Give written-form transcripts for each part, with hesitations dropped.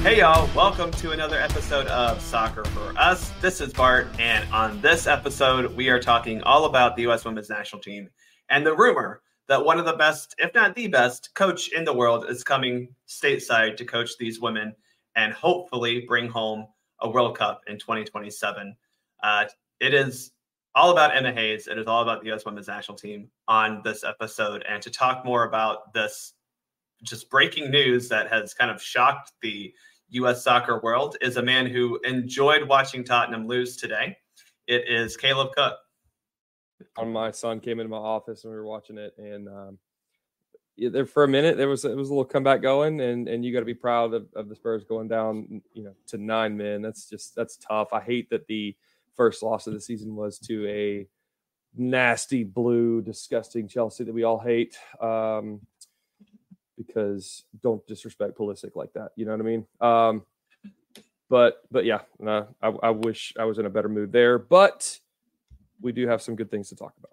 Hey y'all, welcome to another episode of Soccer for Us. This is Bart, and on this episode, we are talking all about the U.S. Women's National Team and the rumor that one of the best, if not the best, coach in the world is coming stateside to coach these women and hopefully bring home a World Cup in 2027. It is all about Emma Hayes. It is all about the U.S. Women's National Team on this episode. And to talk more about this just breaking news that has kind of shocked the U.S. soccer world is a man who enjoyed watching Tottenham lose today. It is Caleb Cook. My son came into my office and we were watching it, and there for a minute it was a little comeback going, and you got to be proud of the Spurs going down, to 9 men. That's tough. I hate that the first loss of the season was to a nasty, blue, disgusting Chelsea that we all hate. Because don't disrespect Pulisic like that. You know what I mean? But yeah, I wish I was in a better mood there, but we do have some good things to talk about.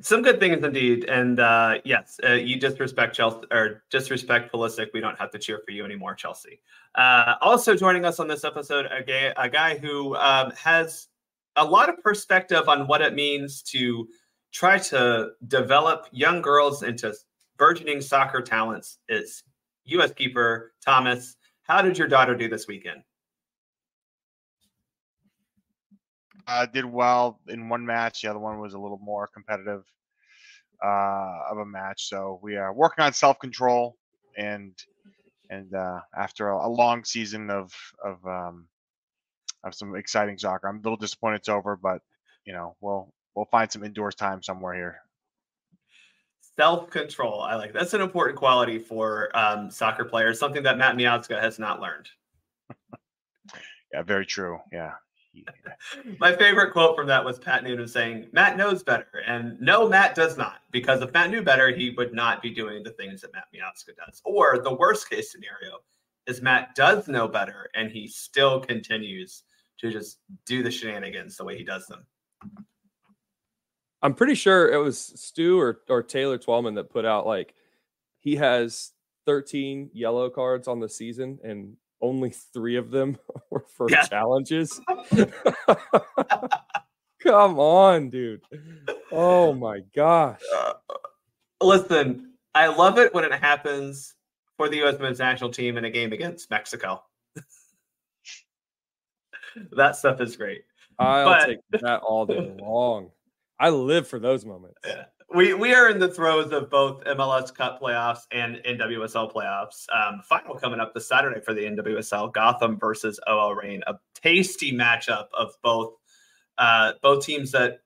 Some good things indeed. And yes, you disrespect Chelsea or disrespect Pulisic. We don't have to cheer for you anymore, Chelsea. Also joining us on this episode, a guy who has a lot of perspective on what it means to try to develop young girls into burgeoning soccer talents is U.S. keeper Thomas. How did your daughter do this weekend? Did well in one match. The other one was a little more competitive of a match. So we are working on self-control and after a long season of some exciting soccer. I'm a little disappointed it's over, but we'll find some indoors time somewhere here. Self-control. I like that. That's an important quality for soccer players, something that Matt Miazga has not learned. Yeah, very true. Yeah. My favorite quote from that was Pat Noonan saying, Matt knows better. And no, Matt does not. Because if Matt knew better, he would not be doing the things that Matt Miazga does. Or the worst case scenario is Matt does know better and he still continues to just do the shenanigans the way he does them. I'm pretty sure it was Stu or Taylor Twellman that put out, he has 13 yellow cards on the season and only 3 of them were for challenges. Come on, dude. Oh my gosh. Listen, I love it when it happens for the U.S. Men's National Team in a game against Mexico. That stuff is great. I'll take that all day long. I live for those moments. Yeah. We are in the throes of both MLS Cup playoffs and NWSL playoffs. Final coming up this Saturday for the NWSL, Gotham versus OL Reign, a tasty matchup of both teams that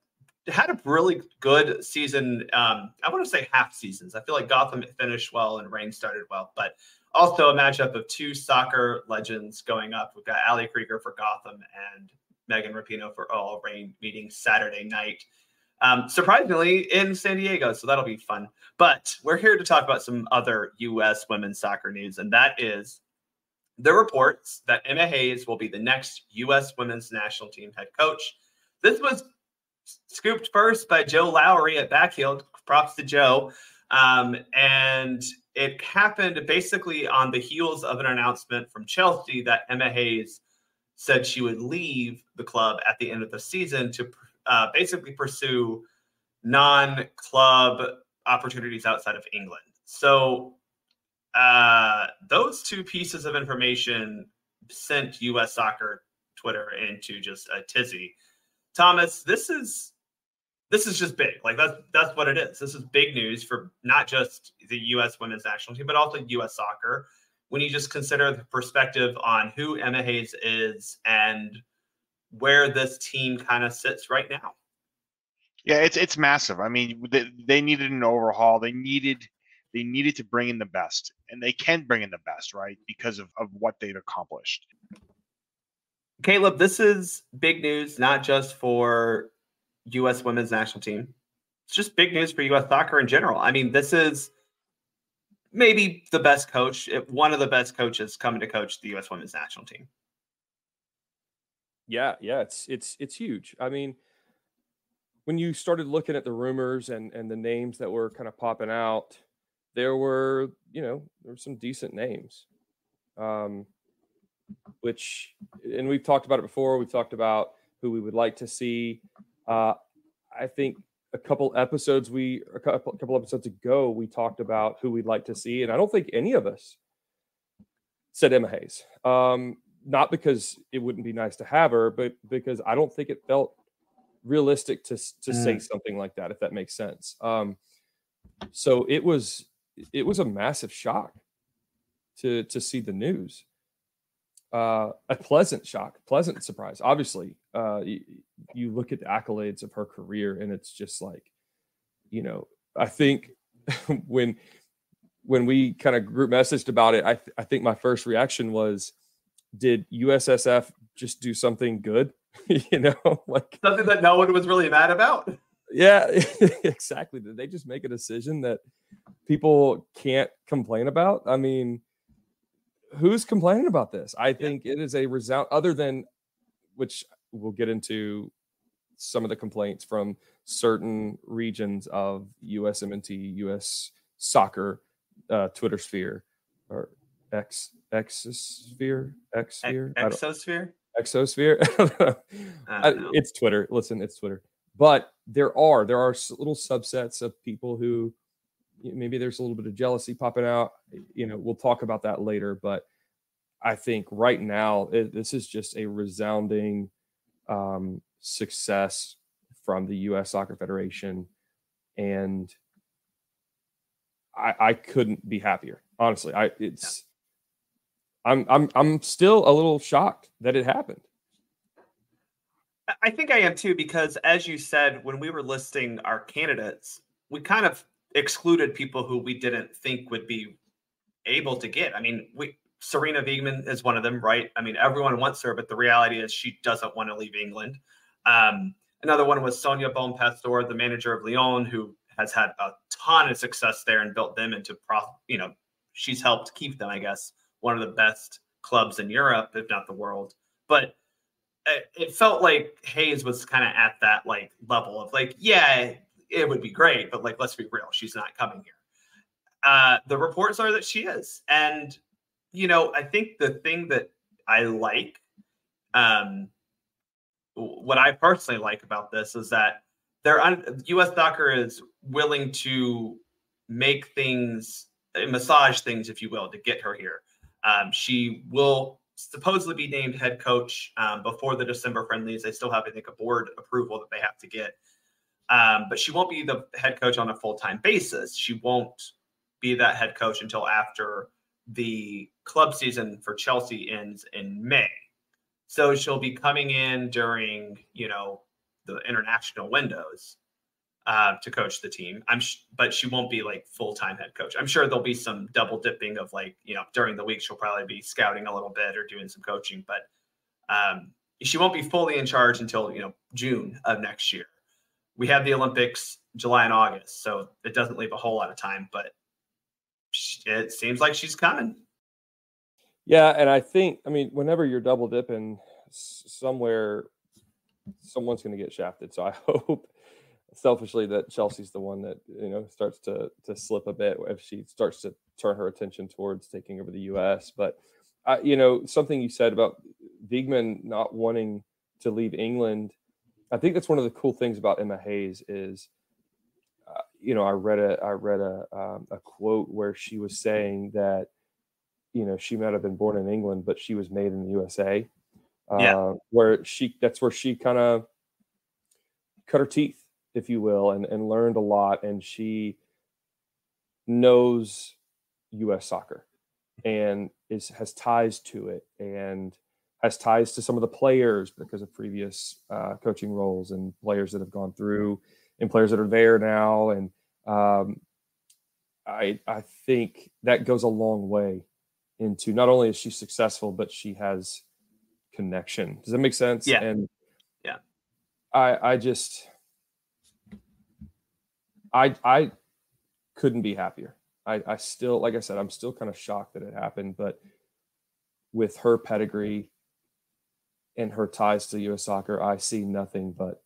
had a really good season. I want to say half seasons. I feel like Gotham finished well and Reign started well, but also a matchup of 2 soccer legends going up. We've got Ali Krieger for Gotham and Megan Rapinoe for OL Reign meeting Saturday night. Surprisingly in San Diego, so that'll be fun. But we're here to talk about some other U.S. women's soccer news, and that is the reports that Emma Hayes will be the next U.S. women's national team head coach. This was scooped first by Joe Lowry at Backfield. Props to Joe. And it happened basically on the heels of an announcement from Chelsea that Emma Hayes said she would leave the club at the end of the season to basically pursue non-club opportunities outside of England. So those 2 pieces of information sent U.S. soccer Twitter into just a tizzy. Thomas, this is just big. That's what it is. This is big news for not just the U.S. women's national team, but also U.S. soccer. When you just consider the perspective on who Emma Hayes is and where this team kind of sits right now. Yeah, it's massive. I mean, they needed an overhaul. They needed to bring in the best, and they can bring in the best, right? Because of what they've accomplished. Caleb, this is big news, not just for U.S. women's national team. It's just big news for U.S. soccer in general. I mean, this is maybe the best coach, one of the best coaches coming to coach the U.S. women's national team. Yeah, it's huge. I mean, when you started looking at the rumors and the names that were kind of popping out, there were some decent names. which, and we've talked about it before. We've talked about who we would like to see. I think a couple episodes ago, we talked about who we'd like to see, and I don't think any of us said Emma Hayes. Not because it wouldn't be nice to have her, but because I don't think it felt realistic to say something like that, if that makes sense. So it was a massive shock to see the news. A pleasant shock, pleasant surprise. Obviously, you look at the accolades of her career, and it's just like, I think when we kind of group messaged about it, I think my first reaction was, did USSF just do something good? Like something that no one was really mad about. Yeah, exactly. Did they just make a decision that people can't complain about? I mean, who's complaining about this? I think it is a resound, other than, which we'll get into some of the complaints from certain regions of USMNT, US soccer, Twitter sphere, or exosphere. It's Twitter. Listen, it's Twitter. But there are little subsets of people who maybe there's a little bit of jealousy popping out. We'll talk about that later. But I think right now this is just a resounding success from the U.S. Soccer Federation, and I couldn't be happier. Honestly, I'm still a little shocked that it happened. I think I am too, because as you said, when we were listing our candidates, we kind of excluded people who we didn't think would be able to get. I mean, Serena Wiegmann is one of them, right? I mean, everyone wants her, but the reality is she doesn't want to leave England. Another one was Sonia Bonpastor, the manager of Lyon, who has had a ton of success there and built them into, she's helped keep them, I guess, one of the best clubs in Europe, if not the world. But it felt like Hayes was kind of at that level of it would be great, but let's be real, she's not coming here. The reports are that she is. And, I think the thing that I like, what I personally like about this is that U.S. Soccer is willing to make things, massage things, if you will, to get her here. She will supposedly be named head coach before the December friendlies. They still have, I think, a board approval that they have to get. But she won't be the head coach on a full-time basis. She won't be that head coach until after the club season for Chelsea ends in May. So she'll be coming in during, the international windows to coach the team. But she won't be full-time head coach. I'm sure there'll be some double dipping of during the week, she'll probably be scouting a little bit or doing some coaching, but she won't be fully in charge until, June of next year. We have the Olympics July and August, so it doesn't leave a whole lot of time, but it seems like she's coming. Yeah. And I think, whenever you're double dipping somewhere, someone's going to get shafted. So I hope selfishly that Chelsea's the one that, starts to slip a bit if she starts to turn her attention towards taking over the U.S. But, something you said about Wiegmann not wanting to leave England, I think that's one of the cool things about Emma Hayes is, I read a quote where she was saying that, she might have been born in England, but she was made in the USA. That's where she kind of cut her teeth, if you will, and learned a lot. And she knows U.S. soccer and has ties to it and has ties to some of the players because of previous coaching roles and players that have gone through and players that are there now. And I think that goes a long way into not only is she successful, but she has connection. Does that make sense? Yeah. And yeah, I couldn't be happier. I still, like I said, I'm still kind of shocked that it happened, but with her pedigree and her ties to U.S. soccer, I see nothing but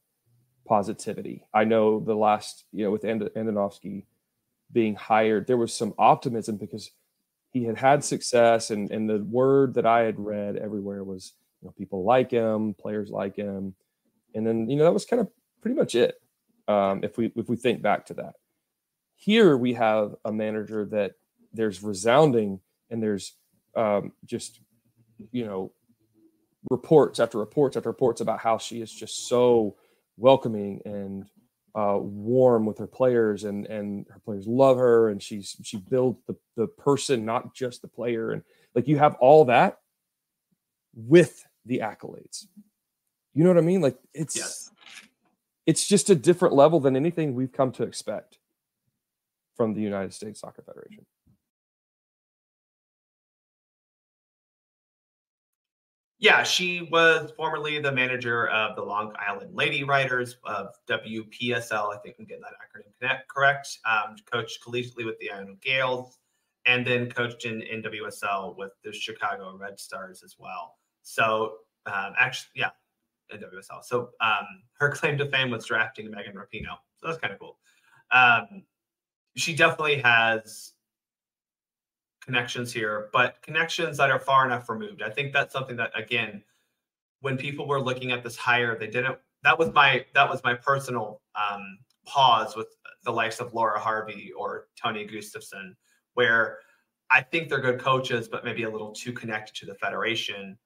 positivity. I know the last, with Andonovski being hired, there was some optimism because he had success, and the word that I had read everywhere was, people like him, players like him, and then that was kind of pretty much it. If we think back to that, here we have a manager that there's resounding, and there's just reports after reports after reports about how she is just so welcoming and warm with her players, and her players love her, and she builds the person, not just the player. And like, you have all that with the accolades. You know what I mean? Like, it's just a different level than anything we've come to expect from the United States Soccer Federation. Yeah, she was formerly the manager of the Long Island Lady Riders of WPSL. I think I'm getting that acronym correct. Coached collegiately with the Iona Gales, and then coached in NWSL with the Chicago Red Stars as well. So NWSL. So her claim to fame was drafting Megan Rapinoe. So that's kind of cool. She definitely has connections here, but connections that are far enough removed. I think that's something that, again, when people were looking at this hire, they didn't. That was my personal pause with the likes of Laura Harvey or Tony Gustafson, where I think they're good coaches, but maybe a little too connected to the federation.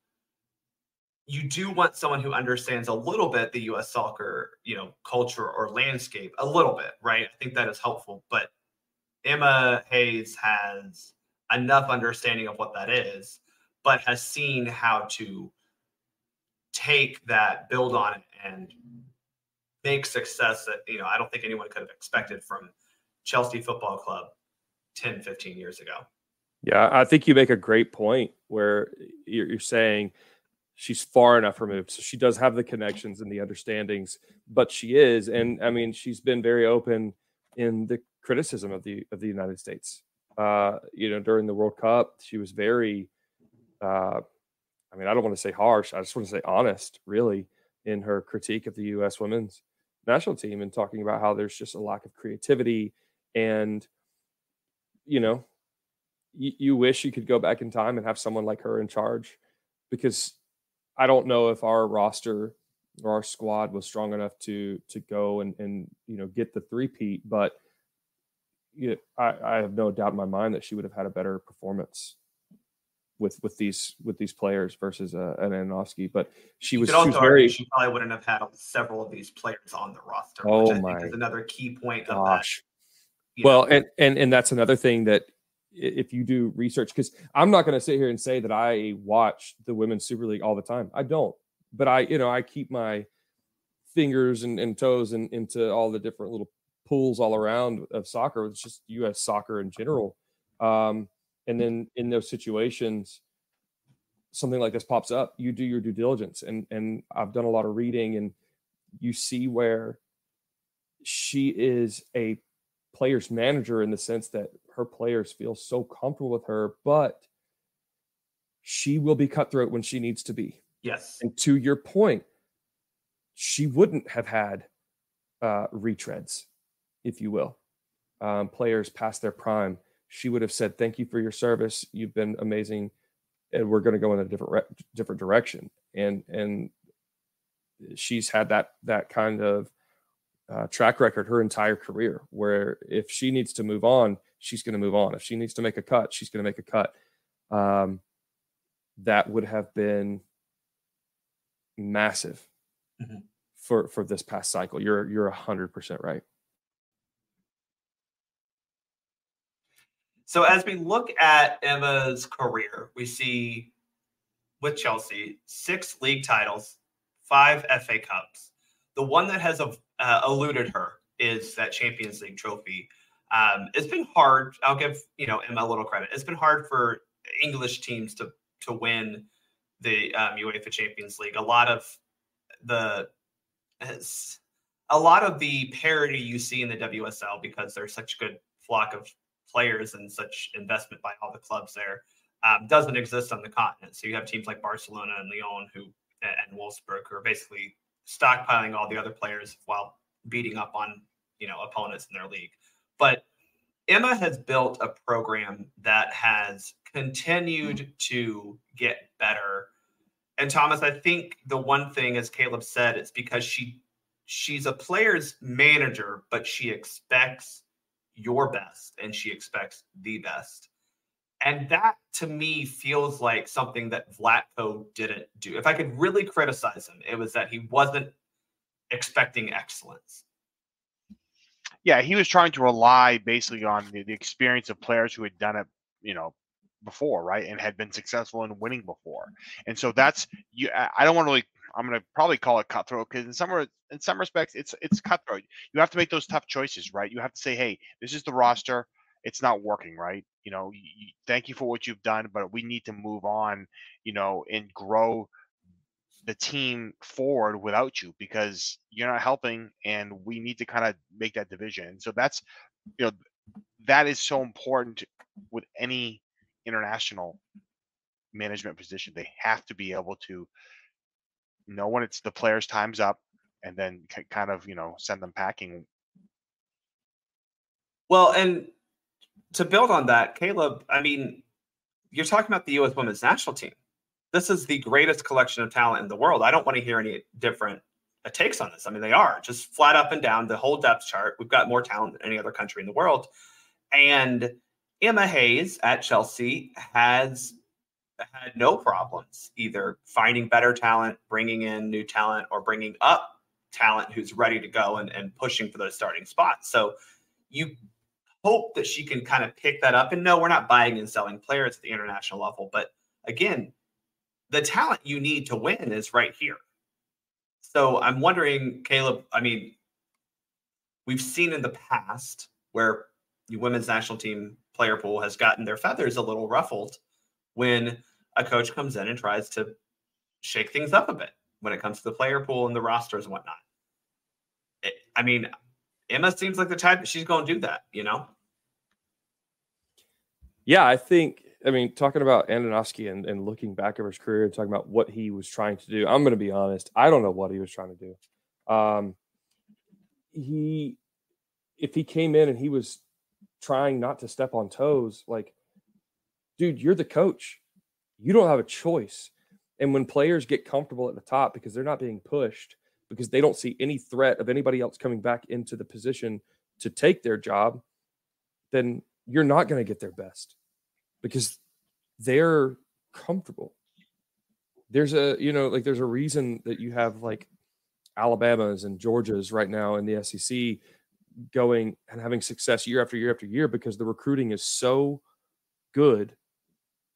You do want someone who understands a little bit the U.S. soccer, culture or landscape a little bit, right? I think that is helpful, but Emma Hayes has enough understanding of what that is, but has seen how to take that, build on it, and make success that, I don't think anyone could have expected from Chelsea Football Club 10, 15 years ago. Yeah, I think you make a great point where you're saying she's far enough removed. So she does have the connections and the understandings, but she is. And I mean, she's been very open in the criticism of the United States. During the World Cup, she was very, I don't want to say harsh. I just want to say honest, really, in her critique of the U.S. women's national team, and talking about how there's just a lack of creativity. And, you wish you could go back in time and have someone like her in charge, because I don't know if our roster or our squad was strong enough to go and get the three-peat, but I have no doubt in my mind that she would have had a better performance with these players versus an Ananovsky. But she was very. She probably wouldn't have had several of these players on the roster, which I think is another key point of that. Well, and that's another thing that, if you do research, because I'm not going to sit here and say that I watch the Women's Super League all the time. I don't, but I keep my fingers and toes into all the different little pools all around of soccer. It's just U.S. soccer in general. And then in those situations, something like this pops up, you do your due diligence. And I've done a lot of reading, and you see where she is a player's manager in the sense that her players feel so comfortable with her, but she will be cutthroat when she needs to be. Yes. And to your point, she wouldn't have had retreads, if you will, players past their prime. She would have said, "Thank you for your service. You've been amazing, and we're going to go in a different direction." And she's had that kind of track record her entire career, where if she needs to move on, she's going to move on. If she needs to make a cut, she's going to make a cut. That would have been massive for this past cycle. You're 100% right. So as we look at Emma's career, we see with Chelsea 6 league titles, 5 FA Cups. The one that has eluded her is that Champions League trophy. It's been hard. I'll give Emma a little credit. It's been hard for English teams to win the UEFA Champions League. A lot of the parity you see in the WSL, because there's such a good flock of players and such investment by all the clubs there, doesn't exist on the continent. So you have teams like Barcelona and Lyon and Wolfsburg, who are basically stockpiling all the other players while beating up on opponents in their league. But Emma has built a program that has continued to get better. And Thomas, I think the one thing, as Caleb said, it's because she's a player's manager, but she expects your best and she expects the best. And that to me feels like something that Vlatko didn't do. If I could really criticize him, it was that he wasn't expecting excellence. Yeah, he was trying to rely basically on the experience of players who had done it, before, right, and had been successful in winning before. And so that's you. I don't want to really. I'm going to probably call it cutthroat because in some respects it's cutthroat. You have to make those tough choices, right? You have to say, hey, this is the roster. It's not working, right? Thank you for what you've done, but we need to move on, and grow the team forward without you because you're not helping, and we need to kind of make that division. So that's that is so important with any international management position. They have to be able to know when it's the player's time's up and then kind of send them packing. Well, and to build on that, Caleb, I mean, you're talking about the U.S. women's national team. This is the greatest collection of talent in the world. I don't want to hear any different takes on this. I mean, they are just flat up and down the whole depth chart. We've got more talent than any other country in the world. And Emma Hayes at Chelsea has had no problems either finding better talent, bringing in new talent, or bringing up talent who's ready to go and pushing for those starting spots. So you hope that she can kind of pick that up. And no, we're not buying and selling players at the international level. But again, the talent you need to win is right here. So I'm wondering, Caleb, I mean, we've seen in the past where the women's national team player pool has gotten their feathers a little ruffled when a coach comes in and tries to shake things up a bit when it comes to the player pool and the rosters and whatnot. I mean, Emma seems like the type that she's going to do that, Yeah, I mean, talking about Andonovski and looking back over his career, talking about what he was trying to do, I'm going to be honest. I don't know what he was trying to do. If he came in and he was trying not to step on toes, like, dude, you're the coach. You don't have a choice. And when players get comfortable at the top because they're not being pushed, because they don't see any threat of anybody else coming back into the position to take their job, then you're not going to get their best because they're comfortable. There's a reason that you have like Alabama's and Georgia's right now in the SEC going and having success year after year after year because the recruiting is so good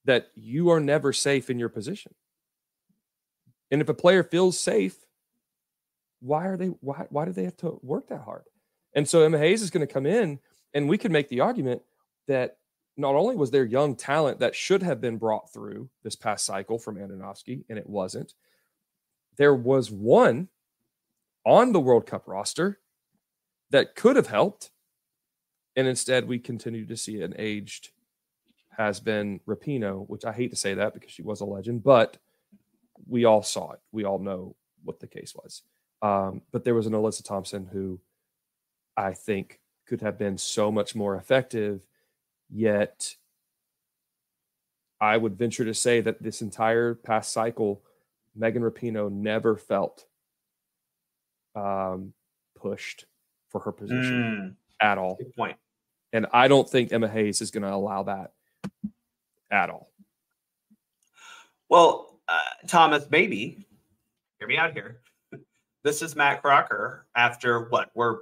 that you are never safe in your position. And if a player feels safe, why do they have to work that hard? And so Emma Hayes is going to come in, and we could make the argument that not only was there young talent that should have been brought through this past cycle from Andonovski, and it wasn't, there was one on the World Cup roster that could have helped, and instead we continue to see an aged has-been Rapinoe, which I hate to say that because she was a legend, but we all saw it. We all know what the case was. But there was an Alyssa Thompson who I think could have been so much more effective, yet I would venture to say that this entire past cycle, Megan Rapinoe never felt pushed for her position at all. Good point. And I don't think Emma Hayes is going to allow that at all. Well, Thomas, maybe, hear me out here. This is Matt Crocker after what? We're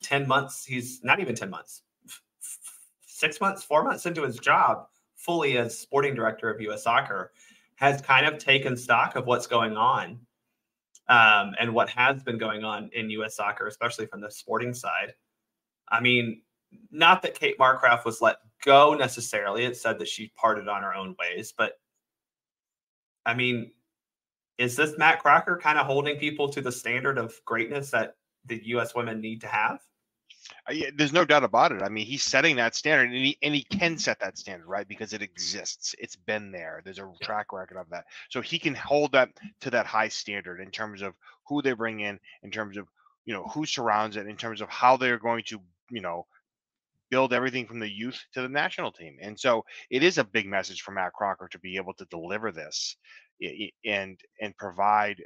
10 months. He's not even 10 months. 6 months, 4 months into his job, fully as sporting director of U.S. Soccer, has kind of taken stock of what's going on and what has been going on in U.S. Soccer, especially from the sporting side. I mean, not that Kate Markgraf was let go necessarily. It said that she parted on her own ways. But, I mean, is this Matt Crocker kind of holding people to the standard of greatness that the U.S. women need to have? Yeah, there's no doubt about it. I mean, he's setting that standard, and he can set that standard, right? Because it exists. It's been there. There's a track record of that. So he can hold that to that high standard in terms of who they bring in terms of, who surrounds it, in terms of how they're going to, build everything from the youth to the national team. And so it is a big message for Matt Crocker to be able to deliver this and provide,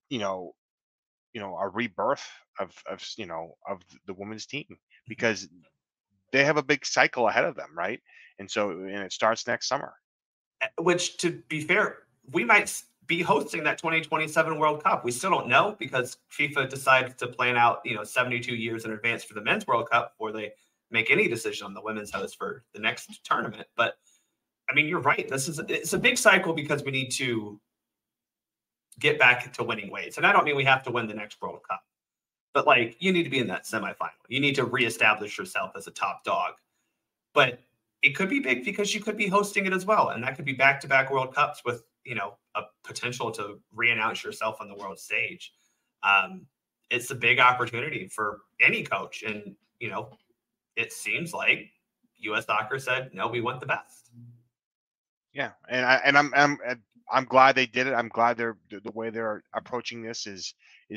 you know, a rebirth of the women's team, because they have a big cycle ahead of them, right? And it starts next summer. Which, to be fair, we might be hosting that 2027 World Cup. We still don't know, because FIFA decides to plan out, 72 years in advance for the men's World Cup before they make any decision on the women's host for the next tournament. But I mean, you're right. It's a big cycle, because we need to get back to winning ways. And I don't mean we have to win the next World Cup, but like, you need to be in that semifinal. You need to reestablish yourself as a top dog. But it could be big, because you could be hosting it as well. And that could be back-to-back World Cups with, a potential to re-announce yourself on the world stage. It's a big opportunity for any coach. And, it seems like U.S. Soccer said, no, we want the best. Yeah. And I'm glad they did it. I'm glad the way they're approaching this is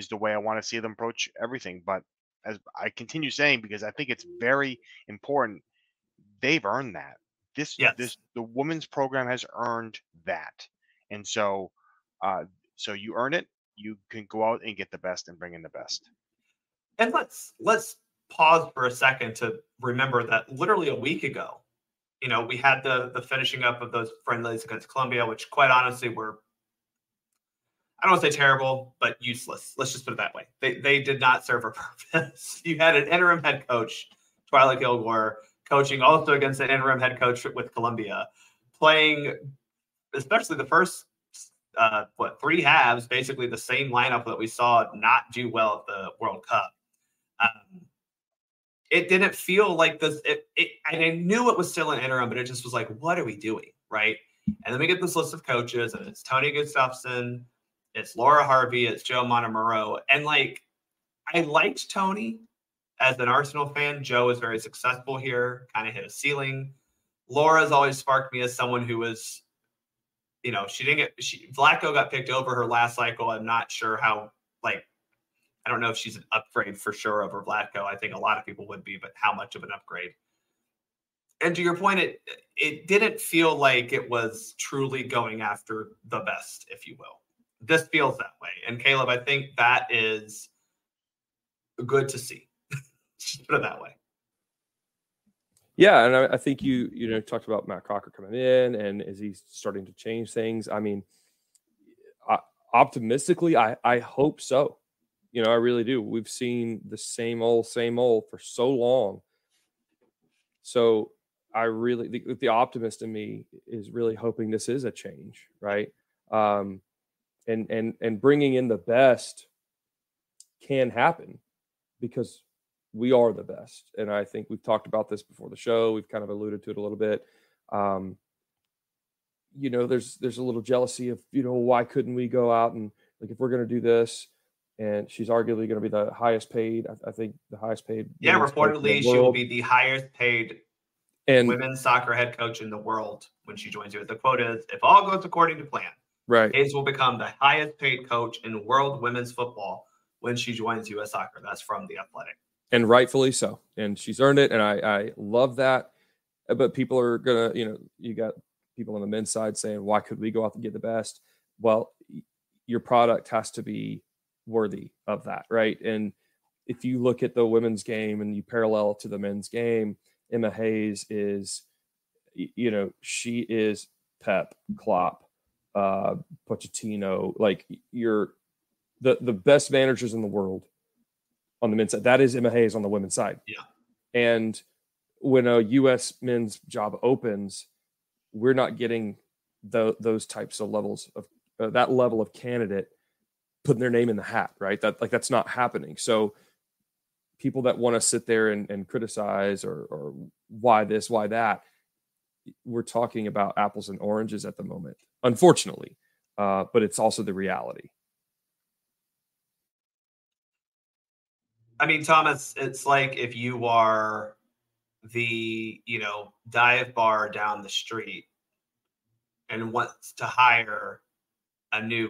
the way I want to see them approach everything. But as I continue saying, because I think it's very important, they've earned that. The women's program has earned that. And so you earn it, you can go out and get the best and bring in the best. And let's pause for a second to remember that literally a week ago, we had the finishing up of those friendlies against Colombia, which quite honestly were, I don't want to say terrible, but useless. Let's just put it that way. They did not serve a purpose. You had an interim head coach, Twyla Kilgore, coaching also against an interim head coach with Colombia, playing especially the first, 3 halves, basically the same lineup that we saw not do well at the World Cup. It didn't feel like this. I knew it was still an interim, but it just was like, what are we doing, right? And then we get this list of coaches, and it's Tony Gustafsson, it's Laura Harvey, it's Joe Montemurro. And like, I liked Tony as an Arsenal fan. Joe is very successful here, kind of hit a ceiling. Laura's always sparked me as someone who was, Vlatko got picked over her last cycle. I'm not sure how, I don't know if she's an upgrade for sure over Vlatko. I think a lot of people would be, but how much of an upgrade? And to your point, it didn't feel like it was truly going after the best, if you will. This feels that way. And Caleb, I think that is good to see. Just put it that way. Yeah, and I think you talked about Matt Crocker coming in, and is he starting to change things? I mean, optimistically, I hope so. I really do. We've seen the same old for so long. So I really, the optimist in me is really hoping this is a change, right? And bringing in the best can happen, because we are the best. And I think we've talked about this before the show. We've kind of alluded to it a little bit. There's a little jealousy of, why couldn't we go out and, like, if we're going to do this, and she's arguably going to be the highest paid, I think the highest paid. Yeah, reportedly she will be the highest paid women's soccer head coach in the world when she joins you. The quote is, if all goes according to plan, right, Hayes will become the highest paid coach in world women's football when she joins U.S. Soccer. That's from The Athletic. And rightfully so. And she's earned it. And I love that. But people are going to, you got people on the men's side saying, why could we go out and get the best? Well, your product has to be worthy of that, right? And if you look at the women's game and you parallel it to the men's game, Emma Hayes is, she is Pep, Klopp, Pochettino, like you're the best managers in the world on the men's side. That is Emma Hayes on the women's side. Yeah. And when a U.S. men's job opens, we're not getting those types of levels of that level of candidate putting their name in the hat, right? That's not happening. So people that want to sit there and criticize or why this, why that, we're talking about apples and oranges at the moment, unfortunately. But it's also the reality. I mean, Thomas, it's like if you are the, dive bar down the street and wants to hire a new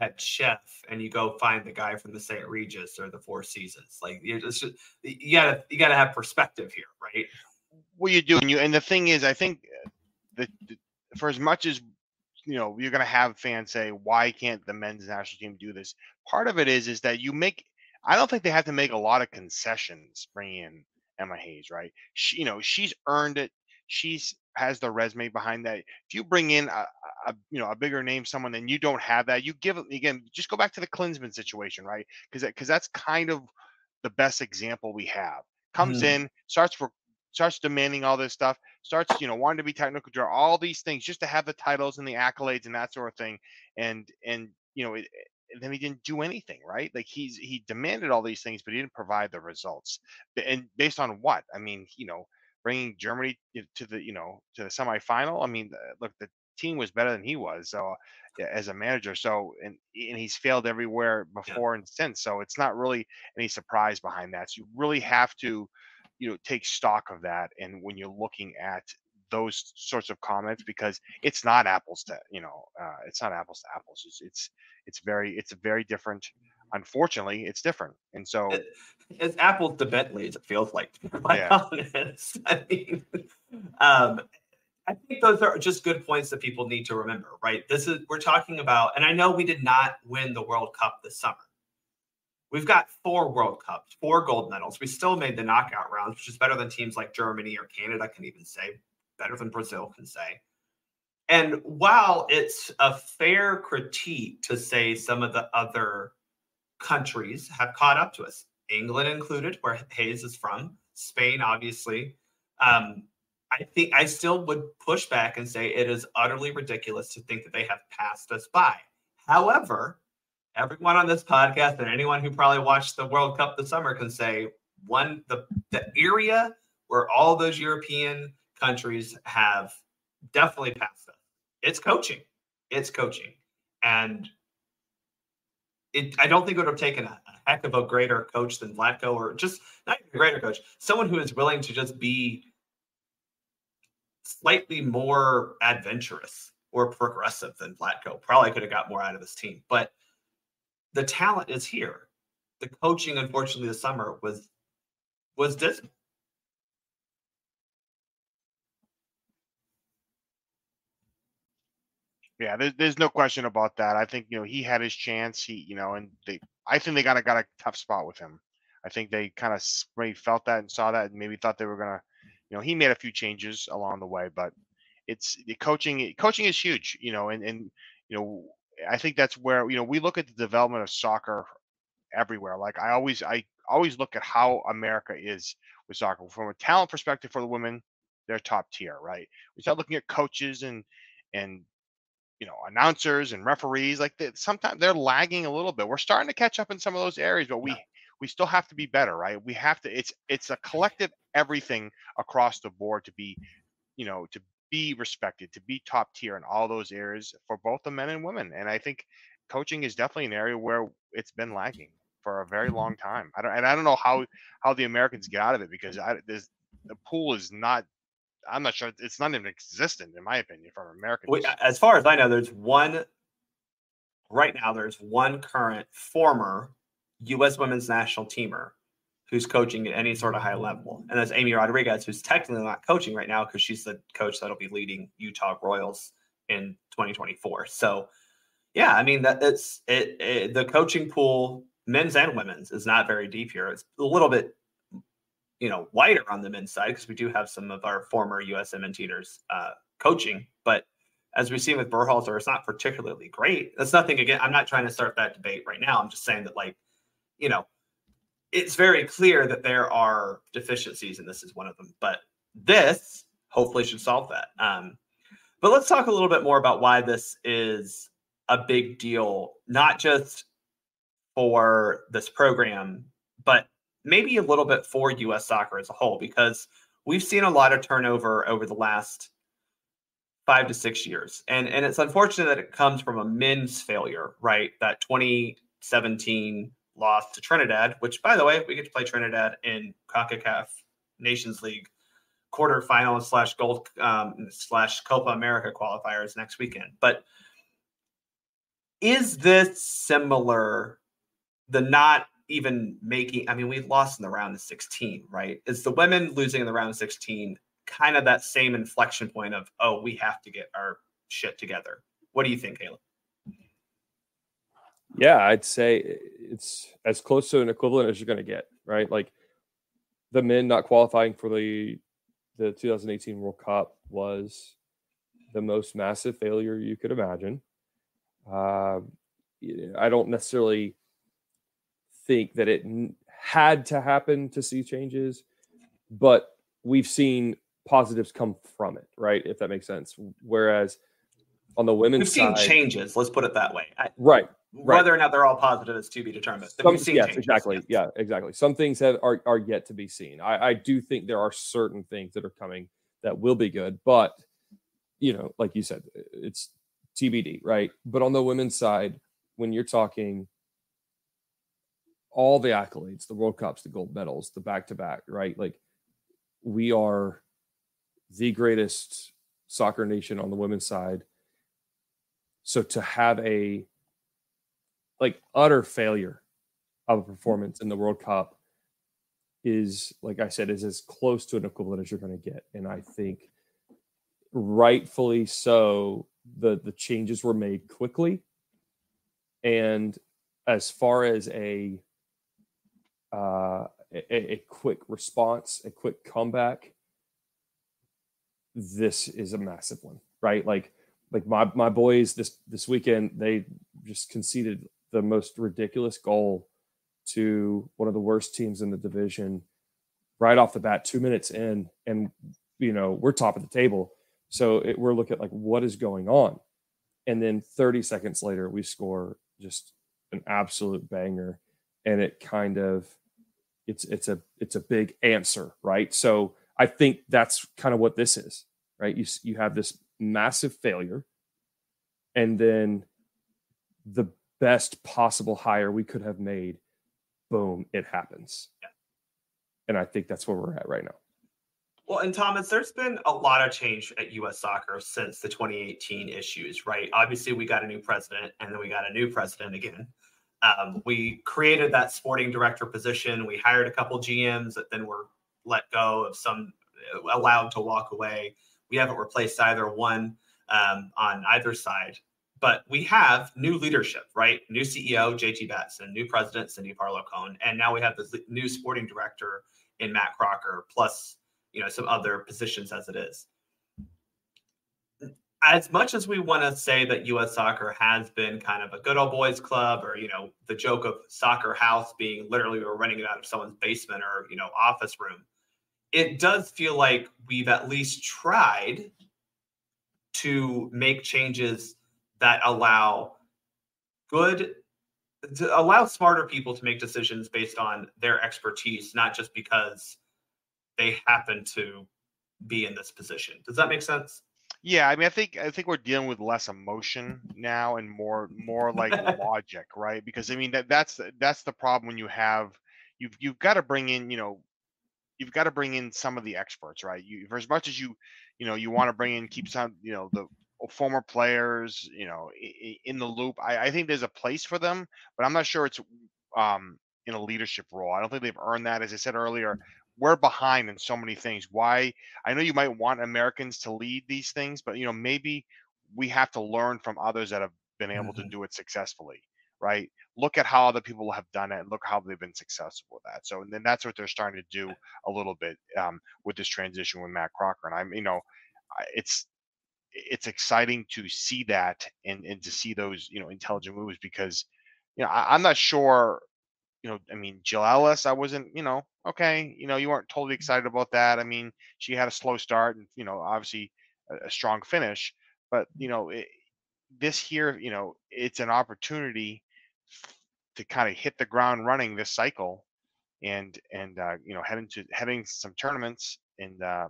head chef and you go find the guy from the St. Regis or the Four Seasons. Like you gotta have perspective here, right? Well, you do, and the thing is, I think that for as much as you're going to have fans say, "Why can't the men's national team do this?" Part of it is that I don't think they have to make a lot of concessions bringing in Emma Hayes, right? She's earned it. She's has the resume behind that. If you bring in a bigger name, someone, and you don't have that, you give it again. Just go back to the Klinsman situation, right? Because that's kind of the best example we have. Comes in, starts demanding all this stuff, starts wanting to be technical director, all these things just to have the titles and the accolades and that sort of thing, and then he didn't do anything, right? Like he demanded all these things, but he didn't provide the results. And based on what? I mean, bringing Germany to the semifinal. I mean, look, the team was better than he was, so as a manager. So and he's failed everywhere before and since. So it's not really any surprise behind that. So you really have to take stock of that, and when you're looking at those sorts of comments, because it's not apples to it's not apples to apples. It's very different. Unfortunately, it's different, and so it's apples to Bentleys. It feels like, to be quite yeah. honest. I mean, I think those are just good points that people need to remember, right? We're talking about, and I know we did not win the World Cup this summer. We've got 4 World Cups, 4 gold medals. We still made the knockout rounds, which is better than teams like Germany or Canada can even say, better than Brazil can say. And while it's a fair critique to say some of the other countries have caught up to us, England included, where Hayes is from, Spain, obviously, I think I still would push back and say it is utterly ridiculous to think that they have passed us by. However, everyone on this podcast and anyone who probably watched the World Cup this summer can say the area where all those European countries have definitely passed us. It's coaching. And I don't think it would have taken a heck of a greater coach than Vlatko, or just not even a greater coach, someone who is willing to just be slightly more adventurous or progressive than Vlatko. Probably could have got more out of his team. But the talent is here. The coaching, unfortunately, this summer was dismal. Yeah, there's no question about that. I think he had his chance. I think they got a tough spot with him. I think they kind of maybe felt that and saw that, and maybe thought they were gonna, he made a few changes along the way, but it's the coaching. Coaching is huge, and I think that's where we look at the development of soccer everywhere. Like I always look at how America is with soccer from a talent perspective. For the women, they're top tier, right? We start looking at coaches and announcers and referees, like sometimes they're lagging a little bit. We're starting to catch up in some of those areas, but we still have to be better, right? We have to. It's a collective everything across the board to be, to be respected, to be top tier in all those areas for both the men and women. And I think coaching is definitely an area where it's been lagging for a very long time. I don't know how the Americans get out of it, because the pool is not. I'm not sure. It's not even existent, in my opinion, from Americans. As far as I know, there's one current former U.S. women's national teamer who's coaching at any sort of high level. And that's Amy Rodriguez, who's technically not coaching right now because she's the coach that'll be leading Utah Royals in 2024. So, yeah, I mean, the coaching pool, men's and women's, is not very deep here. It's a little bit wider on the men's side because we do have some of our former USMNTers coaching. But as we've seen with Berhalter, it's not particularly great. That's nothing again. I'm not trying to start that debate right now. I'm just saying that, it's very clear that there are deficiencies, and this is one of them. But this hopefully should solve that. But let's talk a little bit more about why this is a big deal, not just for this program, but maybe a little bit for U.S. soccer as a whole, because we've seen a lot of turnover over the last 5 to 6 years. And it's unfortunate that it comes from a men's failure, right? That 2017 loss to Trinidad, which, by the way, we get to play Trinidad in CONCACAF Nations League quarterfinal /gold /Copa America qualifiers next weekend. But Is this similar? The not even making, I mean, we lost in the round of 16, right? Is the women losing in the round of 16 kind of that same inflection point of, oh, we have to get our shit together? What do you think, Caleb? Yeah, I'd say it's as close to an equivalent as you're going to get, right? Like the men not qualifying for the 2018 World Cup was the most massive failure you could imagine. I don't necessarily think that it had to happen to see changes, but we've seen positives come from it, right? If that makes sense. Whereas on the women's side, we've seen changes. Let's put it that way. Right. Whether or not they're all positive is to be determined. We've seen changes. Exactly. Yes. Yeah, exactly. Some things are yet to be seen. I do think there are certain things that are coming that will be good, but like you said, it's TBD, right? But on the women's side, when you're talking all the accolades, the World Cups, the gold medals, the back-to-back, right? Like we are the greatest soccer nation on the women's side. So to have a utter failure of a performance in the World Cup is, like I said, is as close to an equivalent as you're going to get. And I think rightfully so, the changes were made quickly. And as far as a quick response, a quick comeback, this is a massive one, right? Like my boys this weekend, they just conceded the most ridiculous goal to one of the worst teams in the division right off the bat, 2 minutes in, and we're top of the table. So we're looking at like, what is going on? And then 30 seconds later, we score just an absolute banger. And it kind of, it's a big answer, right? So I think that's kind of what this is, right? You have this massive failure, and then the best possible hire we could have made, boom, it happens. Yeah. And I think that's where we're at right now. Well, and Thomas, there's been a lot of change at U.S. Soccer since the 2018 issues, right? Obviously, we got a new president, and then we got a new president again. We created that sporting director position. We hired a couple GMs that then were let go of, some allowed to walk away. We haven't replaced either one on either side. But we have new leadership, right? New CEO, JT Batson, new president, Cindy Parlow-Cohn, and now we have this new sporting director in Matt Crocker, plus some other positions as it is. As much as we want to say that U.S. Soccer has been kind of a good old boys club, or the joke of soccer house being literally we're renting it out of someone's basement or office room, it does feel like we've at least tried to make changes that allow smarter people to make decisions based on their expertise, not just because they happen to be in this position. Does that make sense? Yeah, I mean, I think we're dealing with less emotion now and more like logic, right? Because I mean that's the problem when you've got to bring in you've got to bring in some of the experts, right? For as much as you want to bring in, keep some the former players in the loop. I think there's a place for them, but I'm not sure it's in a leadership role. I don't think they've earned that. As I said earlier, we're behind in so many things. Why? I know you might want Americans to lead these things, but maybe we have to learn from others that have been able to do it successfully, right? Look at how other people have done it and look how they've been successful with that. So, and then that's what they're starting to do a little bit with this transition with Matt Crocker. And it's exciting to see that and to see those intelligent moves, because I'm not sure. I mean, Jill Ellis, I wasn't, okay, you weren't totally excited about that. I mean, she had a slow start and, obviously a strong finish, but, this here, it's an opportunity to kind of hit the ground running this cycle and heading some tournaments in the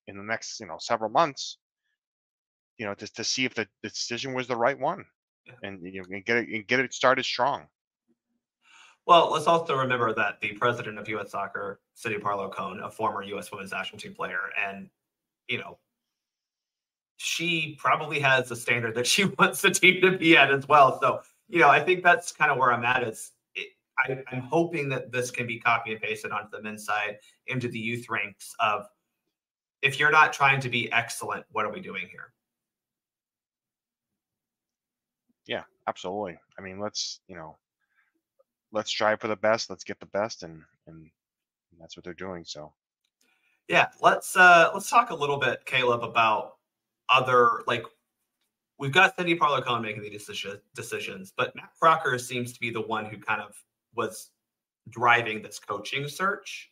next, several months, to see if the decision was the right one and, and get it started strong. Well, let's also remember that the president of U.S. Soccer, Cindy Parlow-Cohn, a former U.S. Women's National Team player, and she probably has a standard that she wants the team to be at as well. So, I think that's kind of where I'm at. I'm hoping that this can be copy and pasted onto the men's side into the youth ranks of, if you're not trying to be excellent, what are we doing here? Yeah, absolutely. I mean, let's strive for the best. Let's get the best, and that's what they're doing. So yeah, let's talk a little bit, Caleb, about other, like, we've got Cindy Parlow-Cohen making the decisions, but Matt Crocker seems to be the one who kind of was driving this coaching search,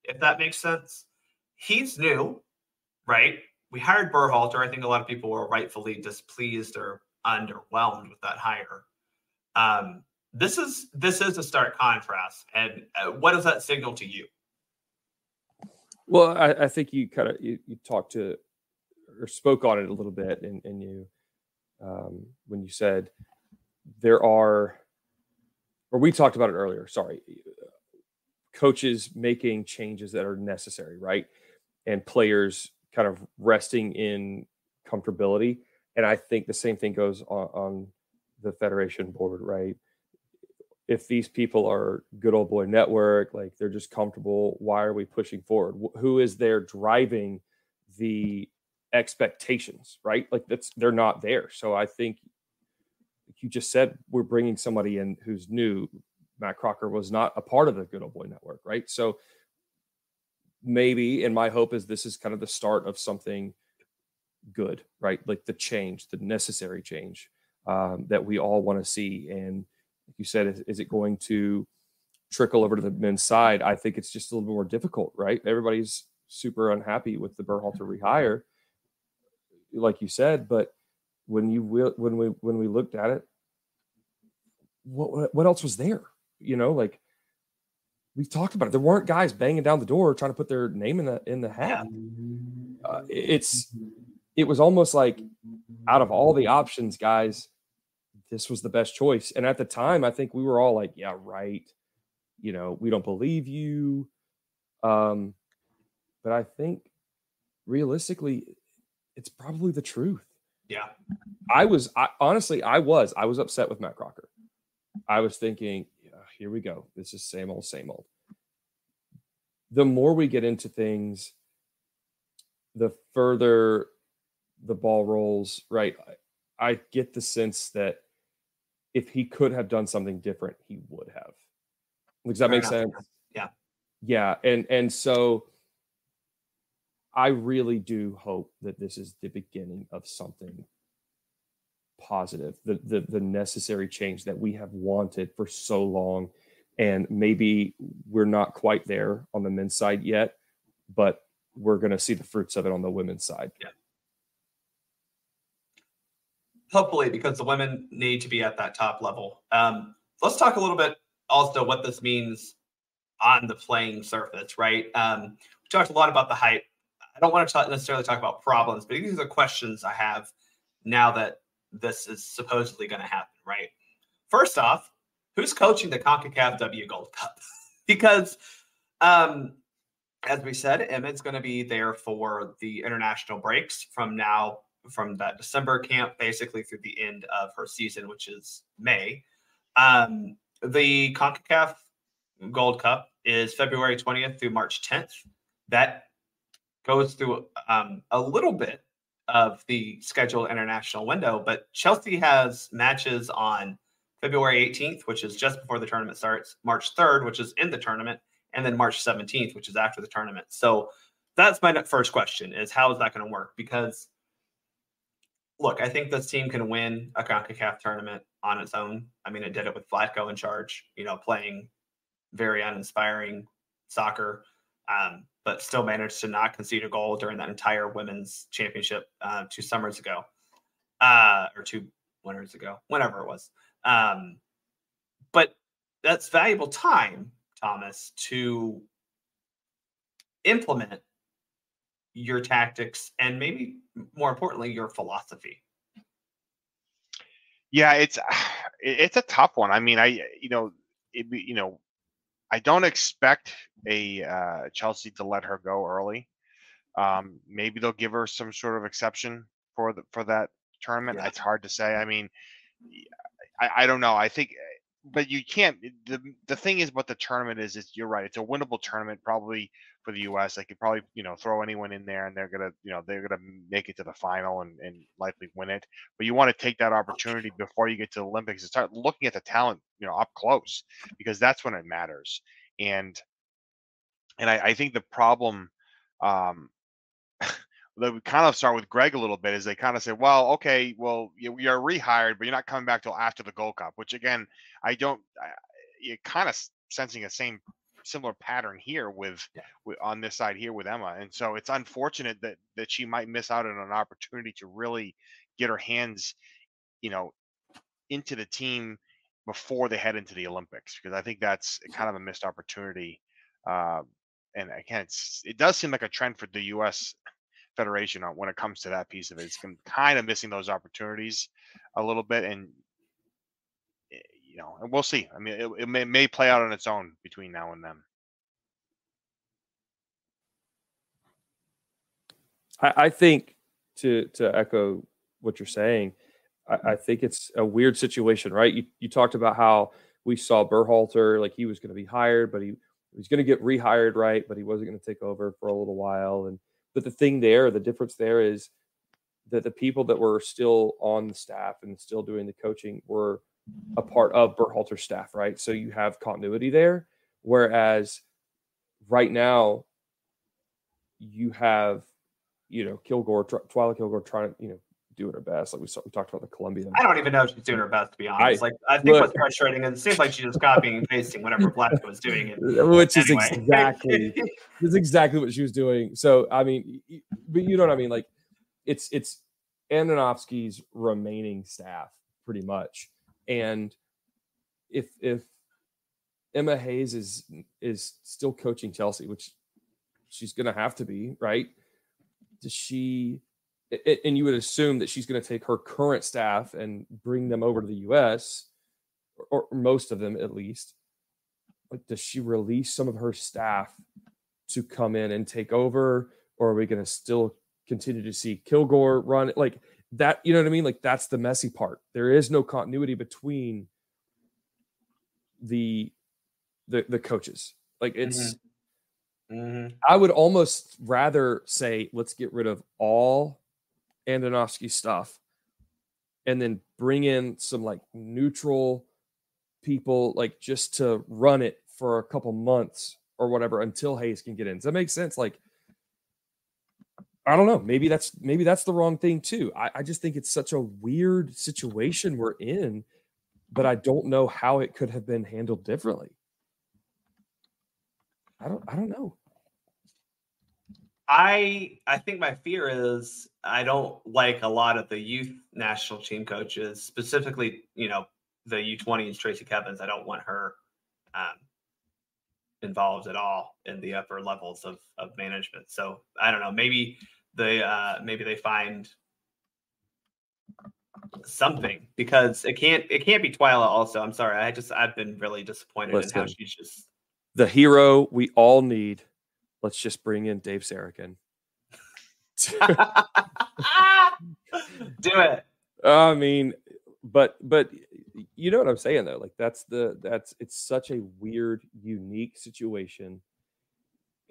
if that makes sense. He's new, right? We hired Berhalter. I think a lot of people were rightfully displeased or underwhelmed with that hire. This is a stark contrast. And what does that signal to you? Well, I think you kind of you talked to or spoke on it a little bit, and you when you said there are, or we talked about it earlier. Sorry, coaches making changes that are necessary, right, and players kind of resting in comfortability. And I think the same thing goes on the federation board, right? If these people are good old boy network, like they're just comfortable, why are we pushing forward? Who is there driving the expectations, right? Like they're not there. So I think, like you just said, we're bringing somebody in who's new. Matt Crocker was not a part of the good old boy network, right? So maybe, and my hope is this is kind of the start of something good, right? Like the change, the necessary change that we all want to see. And like you said, is it going to trickle over to the men's side? I think it's just a little bit more difficult, right? Everybody's super unhappy with the Berhalter rehire, like you said. But when we looked at it, what else was there? Like we've talked about it. There weren't guys banging down the door trying to put their name in the hat. It was almost like, out of all the options, guys, this was the best choice. And at the time, I think we were all like, yeah, right. We don't believe you. But I think realistically, it's probably the truth. Yeah. I was upset with Matt Crocker. I was thinking, yeah, here we go. This is same old, same old. The more we get into things, the further the ball rolls, right? I get the sense that if he could have done something different, he would have. Does that make sense? Yeah. Yeah. And so I really do hope that this is the beginning of something positive, the necessary change that we have wanted for so long. And maybe we're not quite there on the men's side yet, but we're going to see the fruits of it on the women's side. Yeah. Hopefully, because the women need to be at that top level. Let's talk a little bit also what this means on the playing surface, right? We talked a lot about the hype. I don't want to necessarily talk about problems, but these are the questions I have now that this is supposedly going to happen, right? First off, who's coaching the CONCACAF W Gold Cup? Because, as we said, Emmett's going to be there for the international breaks from that December camp, basically through the end of her season, which is May. The CONCACAF Gold Cup is February 20th through March 10th. That goes through a little bit of the scheduled international window, but Chelsea has matches on February 18th, which is just before the tournament starts, March 3rd, which is in the tournament, and then March 17th, which is after the tournament. So that's my first question, is how is that going to work? Because look, I think this team can win a CONCACAF tournament on its own. I mean, it did it with Vlatko in charge, playing very uninspiring soccer, but still managed to not concede a goal during that entire women's championship 2 summers ago, or 2 winters ago, whenever it was. But that's valuable time, Thomas, to implement your tactics and maybe more importantly, your philosophy. Yeah, it's a tough one. I mean, I don't expect Chelsea to let her go early. Maybe they'll give her some sort of exception for that tournament. Yeah. It's hard to say. I mean, I don't know. I think, but you can't. The thing is, what the tournament is you're right. It's a winnable tournament probably for the U.S. They could probably throw anyone in there, and they're gonna make it to the final and likely win it. But you want to take that opportunity before you get to the Olympics and start looking at the talent up close, because that's when it matters. And I think the problem, that we kind of start with Greg a little bit, is they kind of say, well, okay, well, you're rehired, but you're not coming back till after the Gold Cup, which again, you're kind of sensing a similar pattern here with on this side here with Emma. And so it's unfortunate that she might miss out on an opportunity to really get her hands, into the team before they head into the Olympics, because I think that's kind of a missed opportunity. And again, it does seem like a trend for the U.S. Federation when it comes to that piece of it. It's kind of missing those opportunities a little bit, and and we'll see. I mean, it may play out on its own between now and then. I think to echo what you're saying, I think it's a weird situation, right? You talked about how we saw Berhalter, like he was going to be hired, but he was going to get rehired, right? But he wasn't going to take over for a little while. But the difference there is that the people that were still on the staff and still doing the coaching were a part of Berhalter's staff, right? So you have continuity there. Whereas right now you have, Twyla Kilgore trying to, doing her best. Like we talked about the Colombian. I don't even know if she's doing her best, to be honest. I think what's frustrating is it seems like she's just copying and pasting whatever Black was doing. Which is exactly what she was doing. So, I mean, but you know what I mean? Like, it's Andonovsky's remaining staff, pretty much. And if Emma Hayes is still coaching Chelsea, which she's going to have to be, right? And you would assume that she's going to take her current staff and bring them over to the U.S., or most of them at least. Like, does she release some of her staff to come in and take over, or are we going to still continue to see Kilgore run like that? You know what I mean? Like, that's the messy part. There is no continuity between the coaches. Like, it's. Mm-hmm. I would almost rather say, let's get rid of all Andonovsky stuff and then bring in some like neutral people, like just to run it for a couple months or whatever until Hayes can get in. Does that make sense? Like, I don't know. Maybe that's the wrong thing too. I just think it's such a weird situation we're in, but I don't know how it could have been handled differently. I don't know. I think my fear is I don't like a lot of the youth national team coaches, specifically, the U20s, Tracy Kevins. I don't want her involved at all in the upper levels of management. So I don't know. Maybe they find something, because it can't be Twyla also. I'm sorry. I've been really disappointed in how she's just the hero we all need. Let's just bring in Dave Sarachan. Do it. I mean, but you know what I'm saying though. Like, it's such a weird, unique situation.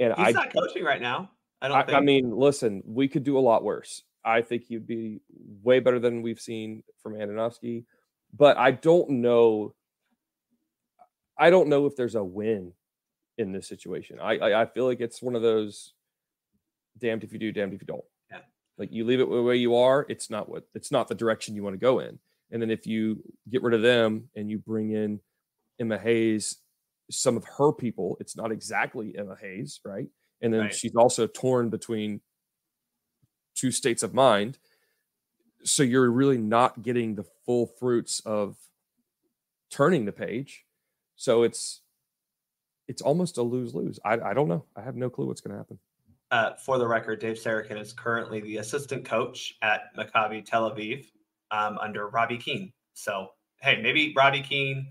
And he's not coaching right now. I mean, listen, we could do a lot worse. I think he'd be way better than we've seen from Andonovsky, but I don't know if there's a win in this situation. I feel like it's one of those damned if you do, damned if you don't. Yeah. Like, you leave it the way you are, it's not the direction you want to go in. And then if you get rid of them and you bring in Emma Hayes, some of her people, it's not exactly Emma Hayes, right? And then she's also torn between two states of mind. So you're really not getting the full fruits of turning the page. So it's almost a lose-lose. I don't know. I have no clue what's going to happen. For the record, Dave Sarachan is currently the assistant coach at Maccabi Tel Aviv under Robbie Keane. So, hey, maybe Robbie Keane